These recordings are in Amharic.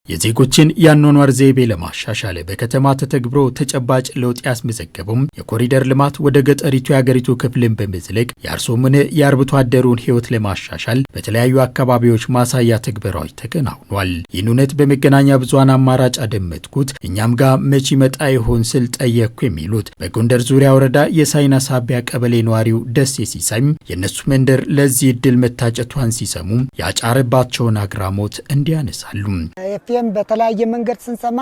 የዜጎችን ያኗኗር ዘይቤ ለማሻሻል በከተማ ተተግብሮ ተጨባጭ ለውጥ ያስመዘገበው የኮሪደር ልማት ወደ ገጠሪቱ የሀገሪቱ ክፍልን በመዝለቅ የአርሶምን የአርብቶ አደሩን ሕይወት ለማሻሻል በተለያዩ አካባቢዎች ማሳያ ተግባራዎች ተከናውኗል። ይህን እውነት በመገናኛ ብዙሃን አማራጭ አደመጥኩት፣ እኛም ጋር መቼ ይመጣ ይሆን ስል ጠየቅኩ የሚሉት በጎንደር ዙሪያ ወረዳ የሳይና ሳቢያ ቀበሌ ነዋሪው ደሴ ሲሳይም የእነሱ መንደር ለዚህ እድል መታጨቷን ሲሰሙ ያጫረባቸውን አግራሞት እንዲያነሳሉ። ኤፍኤም በተለያየ መንገድ ስንሰማ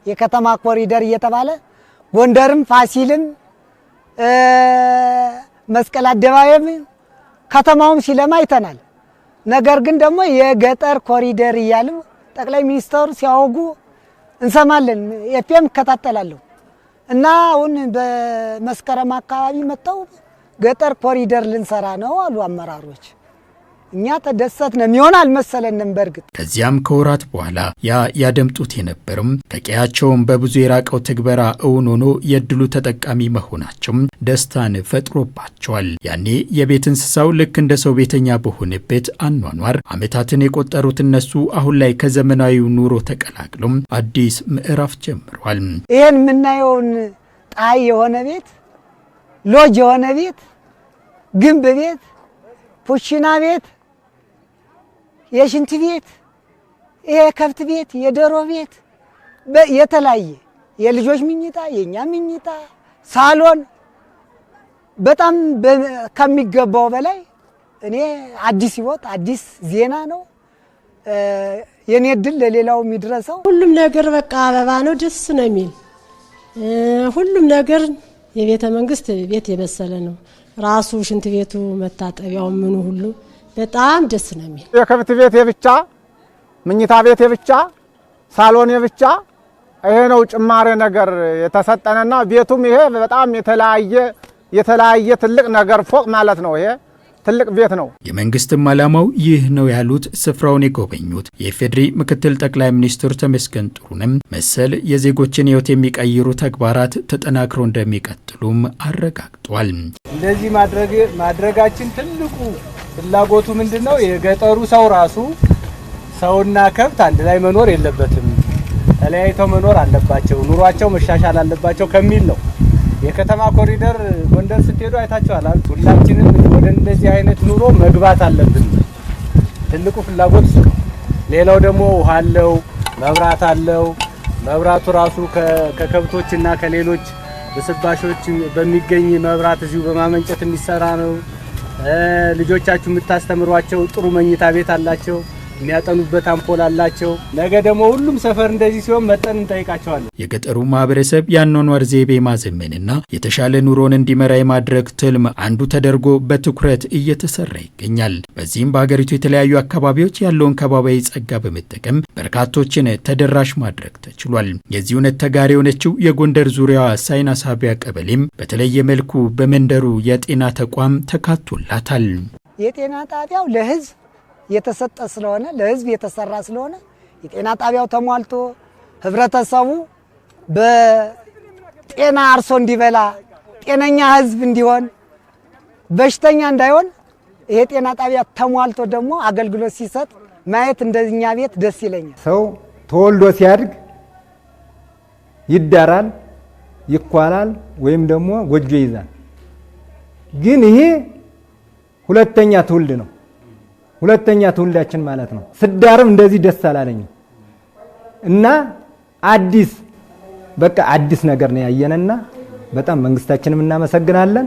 የከተማ ኮሪደር እየተባለ ጎንደርም ፋሲልም መስቀል አደባባይም ከተማውም ሲለማ አይተናል። ነገር ግን ደግሞ የገጠር ኮሪደር እያሉ ጠቅላይ ሚኒስትሩ ሲያወጉ እንሰማለን። ኤፍኤም እከታተላለሁ እና አሁን በመስከረም አካባቢ መጣው ገጠር ኮሪደር ልንሰራ ነው አሉ አመራሮች። እኛ ተደሰትን፣ የሚሆን አልመሰለንም። በርግጥ ከዚያም ከወራት በኋላ ያደምጡት የነበረም ከቀያቸውም በብዙ የራቀው ትግበራ እውን ሆኖ የድሉ ተጠቃሚ መሆናቸው ደስታን ፈጥሮባቸዋል። ያኔ የቤት እንስሳው ልክ እንደ ሰው ቤተኛ በሆነበት አኗኗር ዓመታትን የቆጠሩት እነሱ አሁን ላይ ከዘመናዊው ኑሮ ተቀላቅሎም አዲስ ምዕራፍ ጀምሯል። ይሄን የምናየውን ጣይ የሆነ ቤት፣ ሎጅ የሆነ ቤት፣ ግንብ ቤት፣ ፑሽና ቤት፣ የሽንት ቤት፣ የከብት ቤት፣ የዶሮ ቤት፣ የተለያየ የልጆች ምኝታ፣ የኛ ምኝታ፣ ሳሎን በጣም ከሚገባው በላይ እኔ አዲስ ህይወት አዲስ ዜና ነው። የኔ ድል ለሌላው የሚድረሰው ሁሉም ነገር በቃ አበባ ነው። ደስ ነው የሚል ሁሉም ነገር የቤተ መንግስት ቤት የበሰለ ነው። ራሱ ሽንት ቤቱ መታጠቢያው ምኑ ሁሉ በጣም ደስ ነው የሚል የከብት ቤት የብቻ ምኝታ ቤት የብቻ ሳሎን የብቻ ይሄ ነው ጭማሬ ነገር የተሰጠነና ቤቱም ይሄ በጣም የተለያየ ትልቅ ነገር ፎቅ ማለት ነው። ይሄ ትልቅ ቤት ነው። የመንግስትም ዓላማው ይህ ነው ያሉት ስፍራውን የጎበኙት የኢፌዴሪ ምክትል ጠቅላይ ሚኒስትር ተመስገን ጥሩነህ መሰል የዜጎችን ሕይወት የሚቀይሩ ተግባራት ተጠናክሮ እንደሚቀጥሉም አረጋግጧል። እንደዚህ ማድረጋችን ትልቁ ፍላጎቱ ምንድነው? የገጠሩ ሰው ራሱ ሰውና ከብት አንድ ላይ መኖር የለበትም፣ ተለያይተው መኖር አለባቸው፣ ኑሯቸው መሻሻል አለባቸው ከሚል ነው። የከተማ ኮሪደር ጎንደር ስትሄዱ አይታችኋል። ሁላችንም ወደ እንደዚህ አይነት ኑሮ መግባት አለብን። ትልቁ ፍላጎት እሱ ነው። ሌላው ደግሞ ውሃ አለው፣ መብራት አለው። መብራቱ ራሱ ከከብቶችና ከሌሎች ብስባሾች በሚገኝ መብራት እዚሁ በማመንጨት የሚሰራ ነው። ልጆቻችሁ የምታስተምሯቸው ጥሩ መኝታ ቤት አላቸው፣ የሚያጠኑበት አምፖል አላቸው። ነገ ደግሞ ሁሉም ሰፈር እንደዚህ ሲሆን መጠን እንጠይቃቸዋለን። የገጠሩ ማህበረሰብ ያኗኗር ዘይቤ ማዘመንና የተሻለ ኑሮን እንዲመራ የማድረግ ትልም አንዱ ተደርጎ በትኩረት እየተሰራ ይገኛል። በዚህም በሀገሪቱ የተለያዩ አካባቢዎች ያለውን ከባቢያዊ ጸጋ በመጠቀም በርካቶችን ተደራሽ ማድረግ ተችሏል። የዚህ እውነት ተጋሪ የሆነችው የጎንደር ዙሪያ ሳይና ሳቢያ ቀበሌም በተለየ መልኩ በመንደሩ የጤና ተቋም ተካቶላታል። የጤና ጣቢያው ለህዝብ የተሰጠ ስለሆነ ለህዝብ የተሰራ ስለሆነ የጤና ጣቢያው ተሟልቶ ህብረተሰቡ በጤና አርሶ እንዲበላ ጤነኛ ህዝብ እንዲሆን በሽተኛ እንዳይሆን ይሄ ጤና ጣቢያ ተሟልቶ ደግሞ አገልግሎት ሲሰጥ ማየት እንደኛ ቤት ደስ ይለኛል። ሰው ተወልዶ ሲያድግ ይዳራል፣ ይኳላል ወይም ደግሞ ጎጆ ይዛል። ግን ይሄ ሁለተኛ ትውልድ ነው። ሁለተኛ ትውልዳችን ማለት ነው። ስዳርም እንደዚህ ደስ አላለኝም እና አዲስ ነገር ነው ያየነና በጣም መንግስታችንም እናመሰግናለን።